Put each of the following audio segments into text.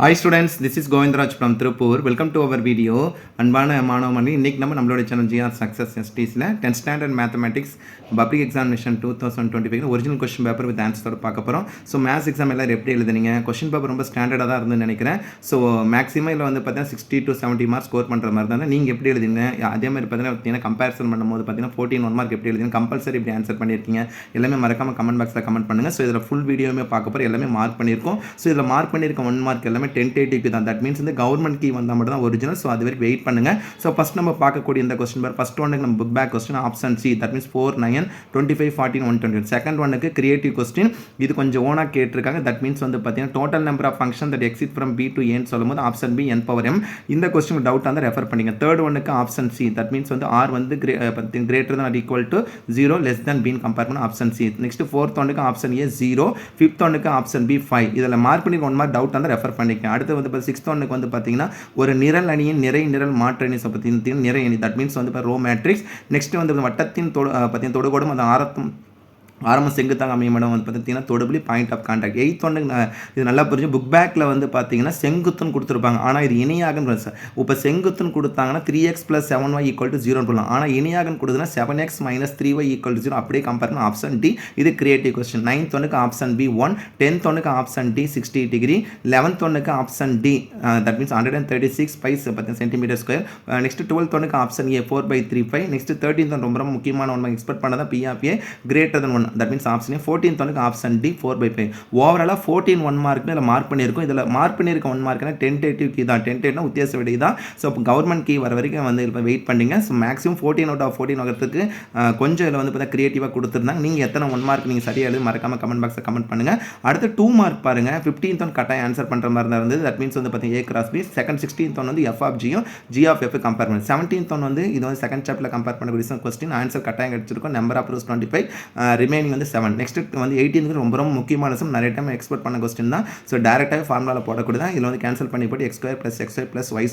Hi students, this is Govindraj from Tirupur. Welcome to our video. அன்பான மாணவர்களே, இன்னைக்கு நம்மளோட சேனல் GR Success STSல 10th standard mathematics public examination 2025 original question paper with ஆன்சரோட பார்க்க போகிறோம். ஸோ மேத்ஸ் எக்ஸாம் எல்லாரும் எப்படி எழுதுனீங்க? கொஸ்டின் பேப்பர் ரொம்ப ஸ்டாண்டர்டாக தான் இருந்துன்னு நினைக்கிறேன். ஸோ மேக்ஸிமம் இதில் வந்து பார்த்தீங்கன்னா 60 to 70 மார்க்ஸ் ஸ்கோர் பண்ணுற மாதிரி தான். நீங்கள் எப்படி எழுதுங்க? அதே மாதிரி பார்த்தீங்கன்னா கம்பேரிசன் பண்ணும்போது பார்த்தீங்கன்னா 14 1 மார்க் எப்படி எழுதுங்க? கம்பல்சரி இப்படி ஆன்சர் பண்ணியிருக்கீங்க எல்லாமே மறக்காமல் கமெண்ட் பாக்ஸில் கமெண்ட் பண்ணுங்கள். ஸோ இதில் ஃபுல் வீடியோமே பார்க்க போகிறோம். எல்லாமே மார்க் பண்ணியிருக்கோம். ஸோ இதில் மார்க் பண்ணியிருக்க 1 மார்க் எல்லாமே டென்டேட்டிவ்க்கு தான். தட் மீன்ஸ் வந்து கவர்மெண்ட் கீ வந்தால் மட்டும் தான் ஒரிஜினல். ஸோ அது வரைக்கும் வெயிட் பண்ணுங்க. ஸோ ஃபஸ்ட் நம்ம பார்க்கக்கூடிய இந்த கொஸ்டின் பார் ஃபர்ஸ்ட் ஒன்னுக்கு நம்ம book back question option C. That means 4 9 25 14 120. Second ஒன்னுக்கு கிரியேட்டிவ் கொஸ்டின். இது கொஞ்சம் ஓனா கேட்டிருக்காங்க. தட் மீன்ஸ் வந்து பார்த்தீங்கன்னா total number of function that exist from B to ஏன்னு சொல்லும்போது option B n power m. இந்த கொஸ்டின் டவுட் வந்து ரெஃபர் பண்ணிங்க. தேர்ட் ஒன்னுக்கு ஆப்ஷன் சி. தட் மீன்ஸ் வந்து ஆர் வந்து greater than or equal to 0 less than b compare பண்ண option C. Next fourth ஒன்னுக்கு ஆப்ஷன் ஏ 0. ஃபிஃப்த் ஒன்னுக்கு ஆப்ஷன் பி 5. இதில் மார்க் பண்ணி 1 மார்க் டவுட் வந்து ரெஃபர் பண்ணிக்க. அடுத்து வந்து சிக்ஸ்த் ஒன்னுக்கு வந்து பார்த்தீங்கன்னா ஒரு நிரல் அணியின் நிறை நிரல் மாற்றணி பற்றி நிறை அணி. தட் மீன்ஸ் வந்து ரோ மேட்ரிக்ஸ். நெக்ஸ்ட் வந்து வட்டத்தின் தொடுகோடும் அந்த ஆரம்ப செங்குத்தாக அமையும் இடம் வந்து பார்த்தீங்கன்னா தொடுபுலி பாயிண்ட் ஆஃப் கான்டாக்ட். எயித் ஒன்று இது நல்லா புரிஞ்சு புக் பேக்கில் வந்து பார்த்தீங்கன்னா செங்குத்துன்னு கொடுத்துருப்பாங்க. ஆனால் இது இணையாகன்னு சார். இப்போ செங்குத்துன்னு கொடுத்தாங்கன்னா 3x + 7y = 0 சொல்லலாம். ஆனால் இணையாகன்னு கொடுத்ததுன்னா 7x - 3y = 0 அப்படியே கம்பேர் பண்ண ஆப்ஷன் டி. இது கிரியேட்டிவ் கொஸ்டின். 9th ஒன்னுக்கு ஆப்ஷன் பி 1. 10th ஒன்னுக்கு ஆப்ஷன் டி 60 டிகிரி. 11th ஒன்னுக்கு option D that means 136 pi centimetre square. Next 12th ஒன்னுக்கு option A 4/3π. Next 13th one ரொம்ப முக்கியமான ஒன்று எக்ஸ்பெக்ட் பண்ணதான் B of A greater than 1. That means option 14th ஒன்னுக்கு option D 4/5. ஓவராலாக 14 1 மார்க்னு இதில் மார்க் பண்ணியிருக்கோம். இதில் மார்க் பண்ணியிருக்க 1 மார்க்னா டென்டேட்டிவ் கீ தான். டென்டேட்டிவ்னா உத்தியாச விடை தான். ஸோ இப்போ கவர்மெண்ட் கீ வர வரைக்கும் வந்து இப்போ வெயிட் பண்ணிங்க. ஸோ மேக்ஸிமம் 14 out of 14 வரதுக்கு கொஞ்சம் இதில் வந்து பார்த்தா கிரியேட்டிவாக கொடுத்துருந்தாங்க. நீங்கள் எத்தனை 1 மார்க் நீங்கள் சரியாக எழுதி மறக்காமல் கமெண்ட் பாக்ஸில் கமெண்ட் பண்ணுங்கள். அடுத்து 2 மார்க் பாருங்கள். 15th ஒன் கட்டாயம் ஆன்சர் பண்ணுற மாதிரி தான் இருந்தது. தட் மீன்ஸ் வந்து பார்த்தீங்கன்னா A cross B. Second 16th one வந்து F of Gயும் G of F compare பண்ணி. 17th ஒன் வந்து இது வந்து செகண்ட் சாப்டரில் கம்பேர் பண்ணக்கூடிய கொஸ்டின் ஆன்சர் கட்டாயம் கிடைச்சிருக்கும். நம்பர் ஆஃப் ரூஸ் 25, ரிமைனிங் வந்து 7. நெக்ஸ்ட் வந்து 18th ரொம்ப ரொம்ப முக்கியமான நிறைய டைம் எக்ஸ்பெக்ட் பண்ண கொஸ்டின் தான். ஸோ டேரெக்டாக ஃபார்முலாவில் போடக்கூடிய தான். இதில் வந்து கேன்சல் பண்ணி போட்டு x² + x² + y²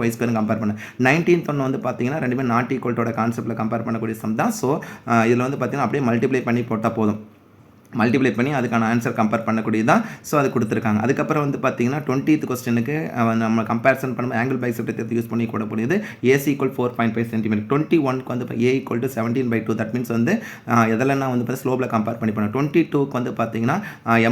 y³ compare பண்ண. 19th ஒன்று வந்து பார்த்தீங்கன்னா ரெண்டுமே நாட் ஈக்குவல்ட்டோட கான்செப்ட்டில் கம்பேர் பண்ணக்கூடிய சம் தான். ஸோ இதில் வந்து பார்த்தீங்கன்னா அப்படியே மல்டிப்ளை பண்ணி போட்டால் போதும். மல்டிப்ளை பண்ணி அதுக்கான ஆன்சர் கம்பேர் பண்ணக்கூடியது தான். ஸோ அது கொடுத்துருக்காங்க. அதுக்கப்புறம் வந்து பார்த்தீங்கன்னா 20th கொஸ்டினுக்கு நம்ம கம்பேரிசன் பண்ணும்போது ஆங்கிள் பைசெக்டர் யூஸ் பண்ணி கூடக்கூடியது AC = 4.5 சென்டிமீட்டர். 21க்கு வந்து A = 17/2. தட் மீன்ஸ் வந்து எதெல்லாம் வந்து பார்த்தா ஸ்லோப்பில் கம்பேர் பண்ணி பண்ணணும். 22க்கு வந்து பார்த்தீங்கன்னா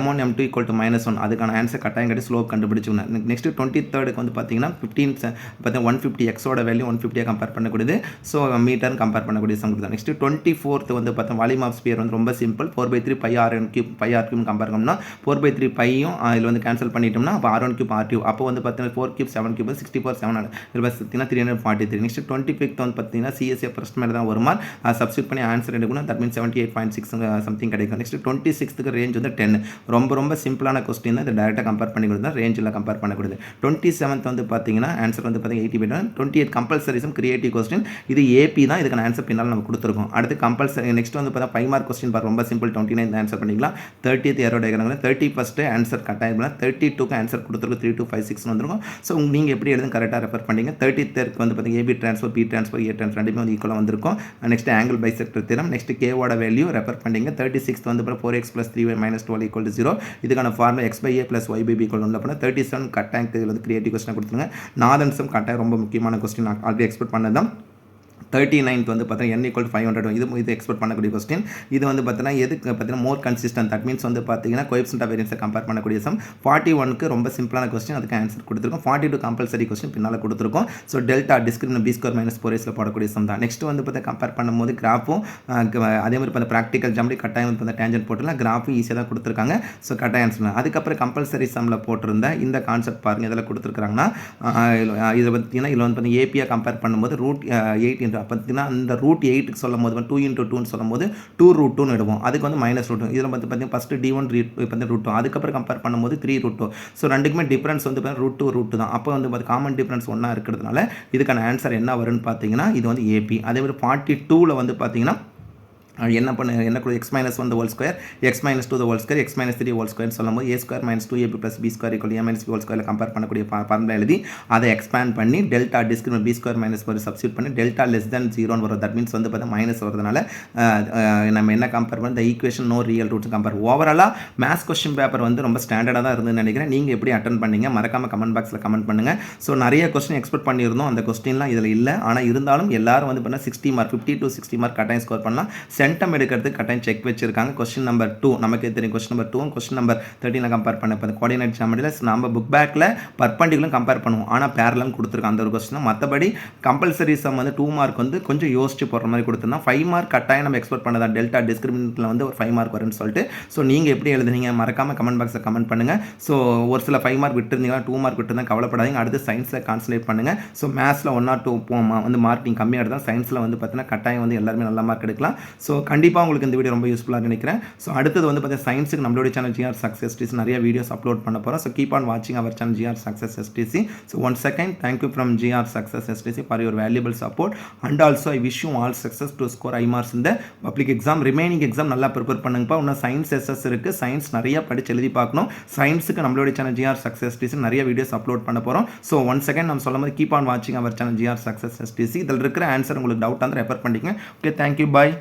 M1 M2 = -1. அதுக்கான ஆன்சர் கட்டாயம் கட்டி ஸ்லோப் கண்டுபிடிச்சுக்கணும். நெக்ஸ்ட் 23rdக்கு வந்து பார்த்தீங்கன்னா 15 பார்த்தீங்கன்னா 150 எக்ஸோட வேல்யூ 150 கம்பேர் பண்ணக்கூடியது. ஸோ மீட்டர் கம்பேர் பண்ணக்கூடிய சம் கொடுத்தாங்க. நெக்ஸ்ட் 24th வந்து பார்த்தா வால்யூம் ஆஃப் ஸ்பியர் வந்து ரொம்ப சிம்பிள். 4/3 πr³ கம்பேர் பண்ணோம்னா 4/3 பையும் இதில் வந்து கேன்சல் பண்ணிட்டோம்னா அப்போ r1³ r2. அப்போ வந்து பார்த்தீங்கன்னா 4³ 7³ 64 7 இதில் பார்த்தீங்கன்னா 343. நெக்ஸ்ட் 25th வந்து பார்த்தீங்கன்னா CSA ஃபர்ஸ்ட் மேலே தான் வருமா சப்ஸ்டியூட் பண்ணி ஆன்சர் எடுக்கணும். தட் மீன்ஸ் 78.6 சம்திங் கிடைக்கும். நெக்ஸ்ட் 26க்கு ரேஞ்ச் வந்து 10. ரொம்ப சிம்பிளான கொஸ்டின் தான். இதை டேரெக்டாக கம்பேர் பண்ணி கொடுத்தா ரேஞ்சில் கம்பேர் பண்ணக்கூடியது. 27th வந்து பார்த்தீங்கன்னா ஆன்சர் வந்து பார்த்தீங்கன்னா 80. 28 கம்பல்சரி சம் கிரியேட்டிவ் கொஸ்டின். இது AP தான். இதுக்கான ஆன்சர் பின்னால் நம்ம கொடுத்துருக்கோம். அடுத்து கம்பல்சரி நெக்ஸ்ட் வந்து பார்த்தா 5 மார்க் கொஸ்டின் ரொம்ப சிம்பிள். 29 ஆன்சர் பண்ணிக்கலாம். 30th ஏரோ டயக்ராமில் 31st ஆன்சர் கட்டாயம் 32க்கு ஆன்சர் கொடுத்துருக்கு. 3 2 5 6 வந்துருக்கும். ஸோ நீங்கள் எப்படி எழுதும் கரெக்டாக ரெஃபர் பண்ணிங்க. 33th வந்து பார்த்தீங்கன்னா AB transfer B transfer A transfer ரெண்டுமே வந்து ஈக்குவலாக வந்திருக்கும். Next angle bisector theorem. Next கேவோட வேல்யூ ரெஃபர் பண்ணிங்க. 36th வந்து 4x + 3y - 12 = 0. இதுக்கான ஃபார்முலா x/a + y/b = 1 பண்ண. 37 கட்டாயம் இதில் வந்து கிரியேட்டிவ் கொஸ்டின் கொடுத்துருங்க. நாதன்சம் கட்டாயம் ரொம்ப முக்கியமான கொஸ்டின் ஆல்ரெடி எக்ஸ்பெக்ட் பண்ணது தான். 39th வந்து பார்த்தீங்கன்னா n = 500. இது எக்ஸ்பெக்ட் பண்ணக்கூடிய கொஸ்டின். இது வந்து பார்த்தீங்கன்னா எதுக்கு பார்த்தீங்கன்னா மோர் கன்சிஸ்டன்ட். தட் மீன்ஸ் வந்து பார்த்தீங்கன்னா கோஎஃபிஷியன்ட் ஆஃப் வேரியன்ஸை கம்பேர் பண்ணக்கூடிய சம். 41க்கு ரொம்ப சிம்பிளான கொஸ்டின். அதுக்கு ஆன்சர் கொடுத்துருக்கோம். 42 கம்பல்சரி கொஸ்டின் பின்னால் கொடுத்துருக்கோம். So delta discriminant b² - 4ac போடக்கூடிய சம் தான். நெக்ஸ்ட் வந்து பார்த்தா கம்பேர் பண்ணும்போது கிராஃபும் அதே மாதிரி பார்த்தா ப்ராக்டிக்கல் ஜம்லி கட்டாயம் வந்து பார்த்தா டேஞ்சன்ட் போட்டுலாம் கிராஃபும் ஈஸியாக தான் கொடுத்துருக்காங்க. ஸோ கட்டாயம் ஆன்சர். அதுக்கப்புறம் கம்பல்சரி சம்மில் போட்டிருந்த இந்த கான்செப்ட் பாருங்கள். இதில் கொடுத்துருக்காங்கன்னா இதில் பார்த்தீங்கன்னா இதில் வந்து பார்த்தீங்கன்னா ஏபியாக கம்பேர் பண்ணும்போது √8 பார்த்தீங்கன்னா அந்த √8க்கு சொல்லும் போது 2 × 2ன்னு சொல்லும் போது 2√2ன்னு எடுவோம். அதுக்கு வந்து -√2. இதில் வந்து பார்த்தீங்கன்னா ஃபஸ்ட்டு D1 √2. அதுக்கப்புறம் கம்பேர் பண்ணும்போது 3√2. ஸோ ரெண்டுக்குமே டிஃபரன்ஸ் வந்து √2 √2 தான். அப்போ வந்து பார்த்து காமன் டிஃபரன்ஸ் ஒன்றா இருக்கிறதுனால இதுக்கான ஆன்சர் என்ன வரும்னு பார்த்தீங்கன்னா இது வந்து AP. அதே மாதிரி 42ல் வந்து பார்த்தீங்கன்னா என்ன x minus 1 whole square x minus 2 whole square x minus 3 whole square சொல்லும்போது a square minus 2ab plus b square equal a minus b whole ஸ்கொயரில் கம்பேர் பண்ணக்கூடிய ஃபார்முலா எழுதி அதை எக்ஸ்பேண்ட் பண்ணி delta discriminant b square minus ஒரு substitute பண்ணி delta less than 0 வரும். That means வந்து பார்த்தா மைனஸ் வரதுனால நம்ம என்ன கம்பேர் பண்ணி இந்த equation no real roots compare. ஓவராலாக மேத்ஸ் கொஸ்டின் பேப்பர் வந்து ரொம்ப ஸ்டாண்டர்டாக தான் இருந்துன்னு நினைக்கிறேன். நீங்கள் எப்படி அட்டன் பண்ணீங்க மறக்காம கமெண்ட் பாக்ஸில் கமெண்ட் பண்ணுங்கள். ஸோ நிறைய கொஸ்டின் எக்ஸ்பெக்ட் பண்ணியிருந்தோம், அந்த கொஸ்டின்லாம் இதில் இல்லை. ஆனால் இருந்தாலும் எல்லாரும் வந்து பார்த்தா 60 மார்க் 50 to 60 மார்க் கட்டாயம் ஸ்கோர் பண்ணலாம். சென்டம் எடுக்கிறதுக்கு கட்டாயம் செக் வச்சிருக்காங்க. கொஸ்டின் நம்பர் 2 நமக்கு தெரியும். Question number 2 question number 13 compare பண்ண இப்போ கோஆர்டினேட் ஜாமெட்ரியில் நம்ம புக் பேக்கில் பர்பண்டிகுலரும் கம்பேர் பண்ணுவோம், ஆனால் பேரலும் கொடுத்துருக்காங்க அந்த ஒரு கொஸ்டின். மற்றபடி கம்பல்சரி சம் வந்து 2 மார்க் வந்து கொஞ்சம் யோசிச்சு போடுற மாதிரி கொடுத்துருந்தா 5 மார்க் கட்டாயம் நம்ம எக்ஸ்பெக்ட் பண்ணதா டெல்டா டிஸ்கிரிமினன்ட்ல வந்து ஒரு 5 மார்க் வரும்னு சொல்லிட்டு. ஸோ நீங்கள் எப்படி எழுதுனீங்க மறக்காம கமெண்ட் பாக்ஸில் கமெண்ட் பண்ணுங்கள். ஸோ ஒரு சில 5 மார்க் விட்டுருந்தீங்கன்னா 2 மார்க் விட்டுருந்தா கவலைப்படாதீங்க. அடுத்து சயின்ஸில் கான்சன்ட்ரேட் பண்ணுங்கள். ஸோ மேத்ஸில் 1 or 2 வந்து மார்க்கிங் கம்மியாக எடுத்தால் சயின்ஸில் வந்து பார்த்தீங்கன்னா கட்டாயம் வந்து எல்லாருமே நல்ல மார்க் எடுக்கலாம். ஸோ கண்டிப்பாக உங்களுக்கு இந்த வீடியோ ரொம்ப யூஸ்ஃபுல்லாக நினைக்கிறேன். ஸோ அடுத்தது வந்து பார்த்தீங்கன்னா சயின்ஸுக்கு நம்மளுடைய சேனல் ஜிஆர் சக்ஸஸ் டிசி நிறைய வீடியோஸ் அப்லோட் பண்ண போகிறோம். ஸோ கீப் ஆன் வாட்சிங் our channel GR success STC. So one second thank you from GR success STC for your valuable support and also I wish you all success to score high marks இந்த public exam. Remaining exam நல்லா prepare பண்ணுங்கப்பா. இன்னும் science SS இருக்குது, science நிறைய படித்து எழுதி பார்க்கணும். சயின்ஸுக்கு நம்மளுடைய சேனல் ஜிஆர் சக்ஸஸ் டிசி நிறைய வீடியோஸ் அப்லோட் பண்ண போகிறோம். ஸோ ஒன் செகண்ட் நம்ம சொல்லும் போது கீப் ஆன் வாட்சிங் our channel GR success STC. இதில் இருக்கிற ஆன்சர் உங்களுக்கு டவுட் வந்து ரெஃபர் பண்ணிக்கங்க. ஓகே, தேங்க்யூ, பாய்.